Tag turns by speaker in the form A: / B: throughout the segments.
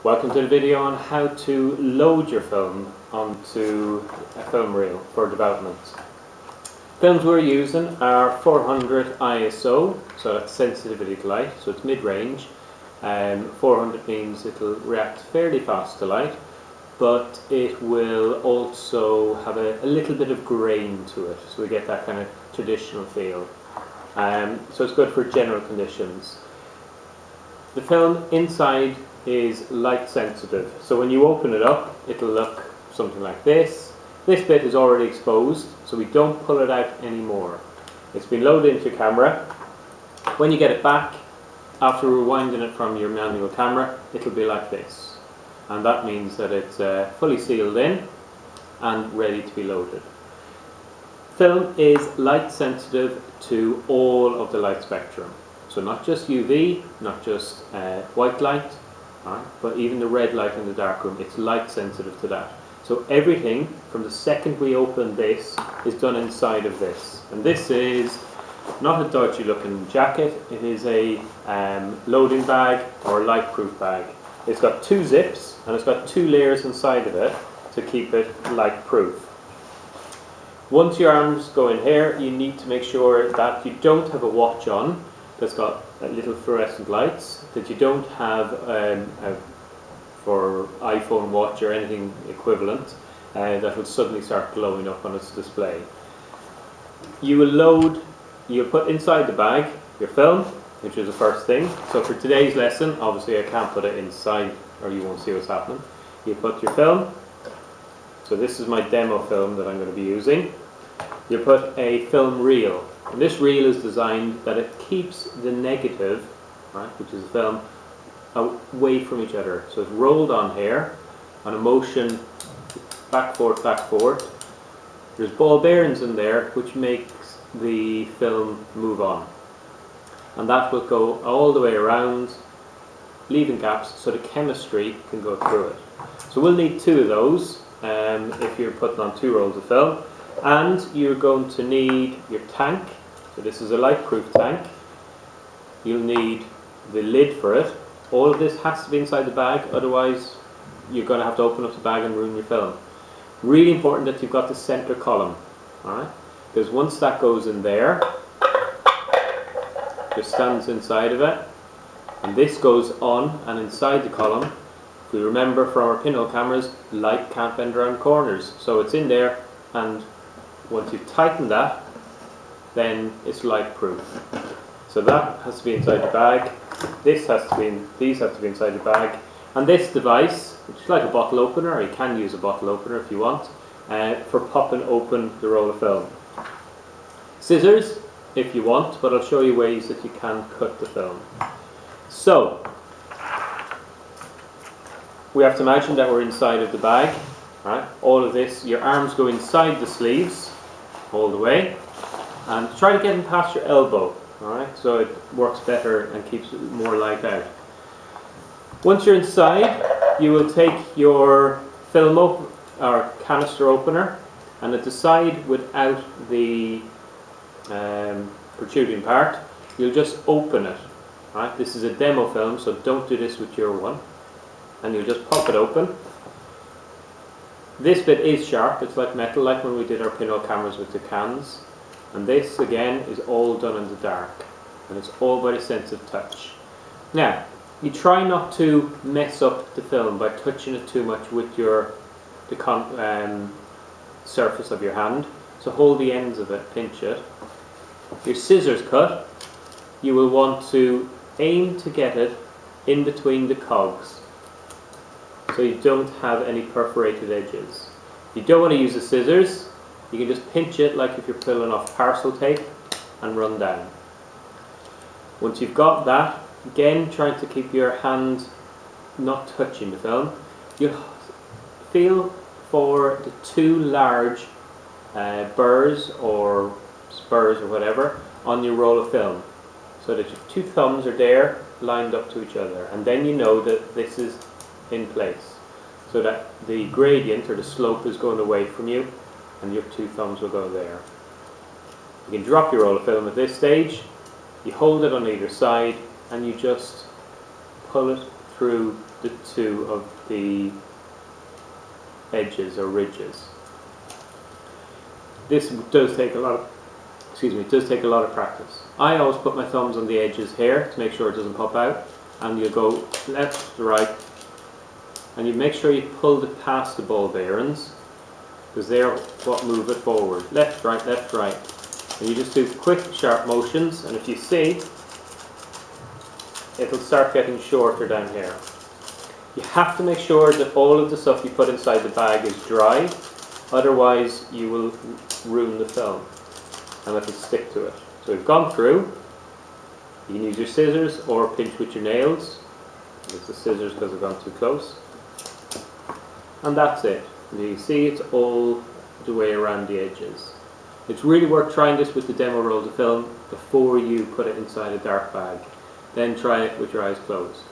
A: Welcome to the video on how to load your film onto a film reel for development. Films we're using are 400 ISO, so that's sensitivity to light, so it's mid-range. 400 means it'll react fairly fast to light, but it will also have a little bit of grain to it, so we get that kind of traditional feel. So it's good for general conditions. The film inside is light sensitive, so when you open it up it'll look something like this. This bit is already exposed, so we don't pull it out anymore. It's been loaded into your camera. When you get it back, after rewinding it from your manual camera, it'll be like this, and that means that it's fully sealed in and ready to be loaded. Film is light sensitive to all of the light spectrum, so not just UV, not just white light, but even the red light in the darkroom, it's light sensitive to that. So everything from the second we open this is done inside of this. And this is not a dodgy looking jacket, it is a loading bag or a light proof bag. It's got two zips and it's got two layers inside of it to keep it light proof. Once your arms go in here, you need to make sure that you don't have a watch on that's got little fluorescent lights, that you don't have for iPhone watch or anything equivalent that will suddenly start glowing up on its display. You'll put inside the bag your film, which is the first thing. So for today's lesson, obviously I can't put it inside or you won't see what's happening. You put your film. So this is my demo film that I'm going to be using. You put a film reel, and this reel is designed that it keeps the negative, which is the film, away from each other. So it's rolled on here on a motion back forth. There's ball bearings in there which makes the film move on, and that will go all the way around, leaving gaps so the chemistry can go through it. So we'll need two of those if you're putting on two rolls of film. And you're going to need your tank. So this is a light proof tank. You'll need the lid for it. All of this has to be inside the bag, otherwise you're going to have to open up the bag and ruin your film. Really important that you've got the center column, alright? Because once that goes in there, just stands inside of it, and this goes on and inside the column. If we remember from our pinhole cameras, light can't bend around corners, so it's in there, and once you tighten that, then it's light proof. So that has to be inside the bag. These have to be inside the bag. And this device, which is like a bottle opener, or you can use a bottle opener if you want, for popping open the roll of film. Scissors, if you want, but I'll show you ways that you can cut the film. So, we have to imagine that we're inside of the bag. Right? All of this, your arms go inside the sleeves all the way, and try to get them past your elbow, alright, so it works better and keeps more light out. Once you're inside, you will take your film or canister opener, and at the side without the protruding part, you'll just open it. Right? This is a demo film, so don't do this with your one, and you'll just pop it open. This bit is sharp, it's like metal, like when we did our pinhole cameras with the cans. And this, again, is all done in the dark. And it's all by the sense of touch. Now, you try not to mess up the film by touching it too much with the surface of your hand. So hold the ends of it, pinch it. Your scissors cut, you will want to aim to get it in between the cogs, so you don't have any perforated edges. If you don't want to use the scissors, you can just pinch it like if you're pulling off parcel tape and run down. Once you've got that, again trying to keep your hand not touching the film, you'll feel for the two large burrs or spurs or whatever on your roll of film, so that your two thumbs are there lined up to each other, and then you know that this is in place, so that the gradient or the slope is going away from you and your two thumbs will go there. You can drop your roll of film at this stage, you hold it on either side and you just pull it through the two of the edges or ridges. This does take a lot of, it does take a lot of practice. I always put my thumbs on the edges here to make sure it doesn't pop out, and you go left to right, and you make sure you pull it past the ball bearings, because they're what move it forward. Left, right, and you just do quick, sharp motions, and if you see, it'll start getting shorter down here. You have to make sure that all of the stuff you put inside the bag is dry, otherwise you will ruin the film and it'll stick to it. So we've gone through. You can use your scissors or pinch with your nails. It's the scissors because I've gone too close. And that's it. And you see it's all the way around the edges. It's really worth trying this with the demo roll of film before you put it inside a dark bag. Then try it with your eyes closed.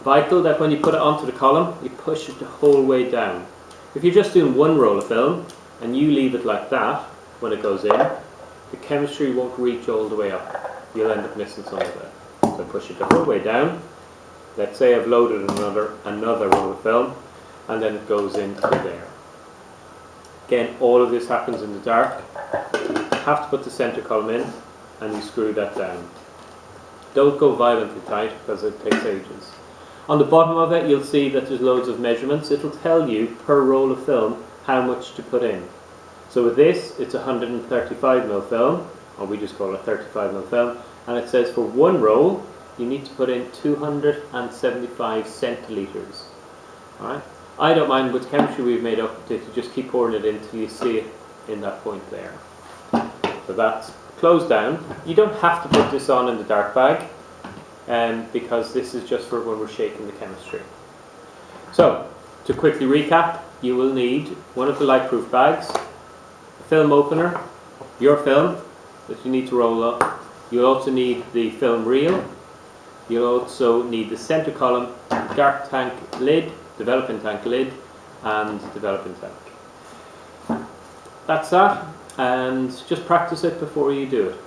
A: Vital that when you put it onto the column, you push it the whole way down. If you're just doing one roll of film and you leave it like that when it goes in, the chemistry won't reach all the way up. You'll end up missing some of it. So push it the whole way down. Let's say I've loaded another roll of film, and then it goes into there. Again, all of this happens in the dark. You have to put the center column in, and you screw that down. Don't go violently tight because it takes ages. On the bottom of it, you'll see that there's loads of measurements. It'll tell you per roll of film how much to put in. So with this, it's 135mm film, or we just call it 35mm film, and it says for one roll, you need to put in 275 centiliters. Alright? I don't mind with the chemistry we've made up to just keep pouring it in until you see it in that point there. So that's closed down. You don't have to put this on in the dark bag, because this is just for when we're shaking the chemistry. So, to quickly recap, you will need one of the light-proof bags, a film opener, your film that you need to roll up. You'll also need the film reel. You'll also need the center column, dark tank lid, developing tank lid, and developing tank. That's that, and just practice it before you do it.